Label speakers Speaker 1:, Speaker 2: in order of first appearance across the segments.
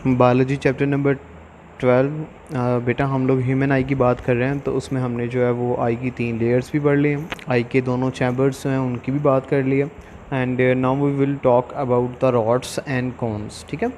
Speaker 1: Biology chapter number 12। बेटा हम लोग ह्यूमन आई की बात कर रहे हैं, तो उसमें हमने जो है वो आई की 3 लेयर्स भी पढ़ लिए, आई के दोनों चैम्बर्स हैं उनकी भी बात कर लिए। And now we will talk about the rods and cones. ठीक है,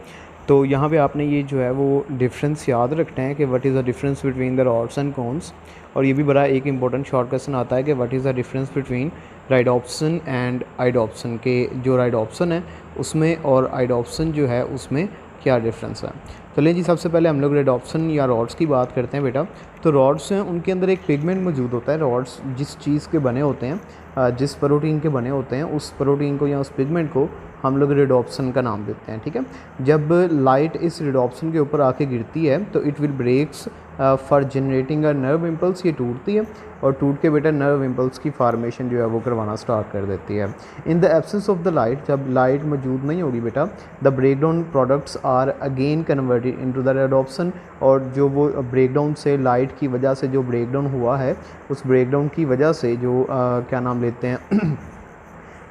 Speaker 1: तो यहाँ पे आपने ये जो है वो डिफरेंस याद रखना है कि what is the difference between the rods and cones. और ये भी बड़ा एक इंपॉर्टेंट शॉर्ट क्वेश्चन आता है कि what is the difference between rhodopsin and iodopsin, के जो राइडोप्सिन है उसमें और आइडोप्सिन जो है उसमें क्या डिफरेंस है। चलिए जी, सबसे पहले हम लोग रेडॉप्सन या रॉड्स की बात करते हैं बेटा। तो रॉड्स हैं उनके अंदर एक पिगमेंट मौजूद होता है। रॉड्स जिस चीज़ के बने होते हैं, जिस प्रोटीन के बने होते हैं, उस प्रोटीन को या उस पिगमेंट को हम लोग रेडॉप्सन का नाम देते हैं। ठीक है, जब लाइट इस रेडॉप्सन के ऊपर आके गिरती है तो it will breaks for generating a nerve impulse. ये टूटती है और टूट के बेटा नर्व इम्पल्स की फार्मेशन जो है वो करवाना स्टार्ट कर देती है। In the absence of the light, जब लाइट मौजूद नहीं होगी बेटा, the breakdown products are again converted into the rhodopsin. और जो वो ब्रेकडाउन से, लाइट की वजह से जो ब्रेकडाउन हुआ है, उस ब्रेकडाउन की वजह से जो क्या नाम लेते हैं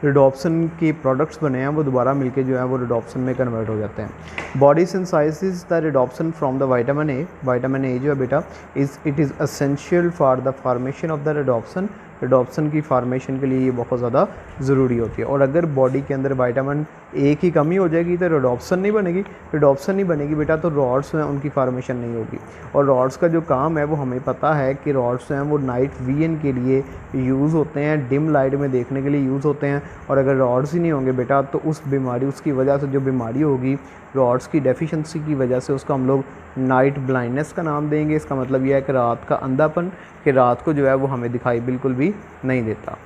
Speaker 1: रेडॉप्सन के प्रोडक्ट्स बने हैं, वो दोबारा मिलके जो है वो रेडॉप्सन में कन्वर्ट हो जाते हैं। Body synthesises the rhodopsin from the vitamin A. Vitamin A जो है बेटा it is essential for the formation of the rhodopsin. Rhodopsin की फार्मेशन के लिए ये बहुत ज़्यादा ज़रूरी होती है। और अगर बॉडी के अंदर विटामिन ए की कमी हो जाएगी तो रेडॉप्सन नहीं बनेगी। रेडॉप्सन नहीं बनेगी बेटा तो रॉड्स हैं उनकी फार्मेशन नहीं होगी। और रॉड्स का जो काम है वो हमें पता है कि रॉड्स हैं वो नाइट विजन के लिए यूज़ होते हैं, डिम लाइट में देखने के लिए यूज़ होते हैं। और अगर रॉड्स ही नहीं होंगे बेटा तो उस बीमारी, उसकी वजह से जो बीमारी होगी रॉड्स की डेफिशिएंसी की वजह से, उसका हम लोग नाइट ब्लाइंडनेस का नाम देंगे। इसका मतलब यह है कि रात का अंधापन, कि रात को जो है वो हमें दिखाई बिल्कुल भी नहीं देता।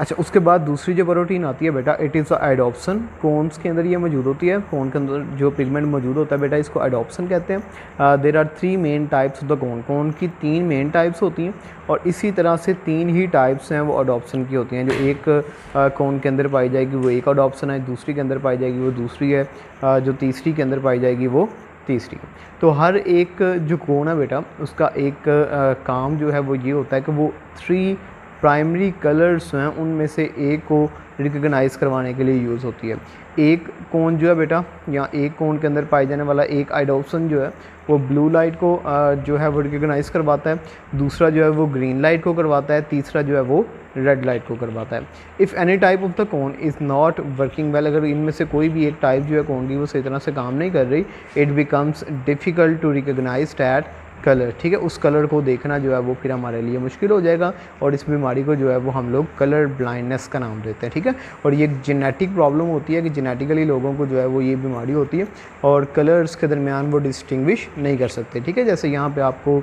Speaker 1: अच्छा, उसके बाद दूसरी जो प्रोटीन आती है बेटा, इट इज़ आइडोप्सन। कोन्स के अंदर ये मौजूद होती है। कोन के अंदर जो पिगमेंट मौजूद होता है बेटा, इसको आइडोप्सन कहते हैं। There are 3 main types of the cone. Cone की 3 मेन टाइप्स होती हैं और इसी तरह से 3 ही टाइप्स हैं वो अडोप्सन की होती हैं। जो एक कोन के अंदर पाई जाएगी वो एक अडोप्सन है, दूसरी के अंदर पाई जाएगी वो दूसरी है, जो तीसरी के अंदर पाई जाएगी वो तीसरी। तो हर एक जो कोन है बेटा उसका एक काम जो है वो ये होता है कि वो 3 प्राइमरी कलर्स हैं उनमें से एक को रिकग्नाइज़ करवाने के लिए यूज़ होती है। एक कोन जो है बेटा, या एक कोन के अंदर पाई जाने वाला एक आइडोप्सन जो है वो ब्लू लाइट को जो है वो रिकग्नाइज़ करवाता है, दूसरा जो है वो ग्रीन लाइट को करवाता है, तीसरा जो है वो रेड लाइट को करवाता है। If any type of the cone is not working well, अगर इनमें से कोई भी एक टाइप जो है कोन की वो सही तरह से काम नहीं कर रही, it becomes difficult to recognise that colour. ठीक है, उस कलर को देखना जो है वो फिर हमारे लिए मुश्किल हो जाएगा और इस बीमारी को जो है वो हम लोग कलर ब्लाइंडनेस का नाम देते हैं। ठीक है, और ये जेनेटिक प्रॉब्लम होती है कि जेनेटिकली लोगों को जो है वो ये बीमारी होती है और कलर्स के दरमियान वो डिस्टिंग्विश नहीं कर सकते। ठीक है, जैसे यहाँ पे आपको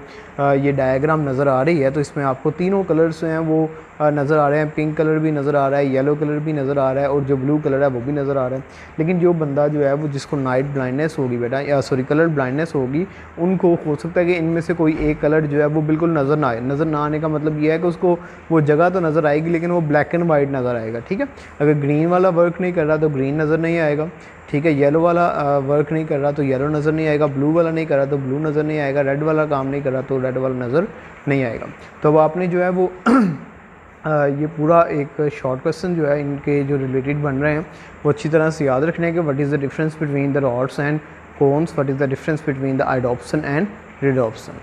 Speaker 1: ये डायग्राम नज़र आ रही है तो इसमें आपको तीनों कलर्स हैं वो नज़र आ रहे हैं। पिंक कलर भी नज़र आ रहा है, येलो कलर भी नज़र आ रहा है और जो ब्लू कलर है वो भी नज़र आ रहा है। लेकिन जो बंदा जो है वो जिसको नाइट ब्लाइंडनेस होगी बेटा, या सॉरी कलर ब्लाइंडनेस होगी, उनको हो सकता है कि इनमें से कोई एक कलर जो है वो बिल्कुल नज़र ना आए। नज़र ना आने का मतलब ये है कि उसको वो जगह तो नज़र आएगी लेकिन वो ब्लैक एंड वाइट नज़र आएगा। ठीक है, अगर ग्रीन वाला वर्क नहीं कर रहा तो ग्रीन नज़र नहीं आएगा। ठीक है, येलो वाला वर्क नहीं कर रहा तो येलो नज़र नहीं आएगा, ब्लू वाला नहीं कर रहा तो ब्लू नज़र नहीं आएगा, रेड वाला काम नहीं कर रहा तो रेड वाला नज़र नहीं आएगा। तो अब आपने जो है वो ये पूरा एक शॉर्ट क्वेश्चन जो है इनके जो रिलेटेड बन रहे हैं वो अच्छी तरह से याद रखने हैं कि what is the difference between the rods and cones, what is the difference between the iodopsin and रेडोप्सन।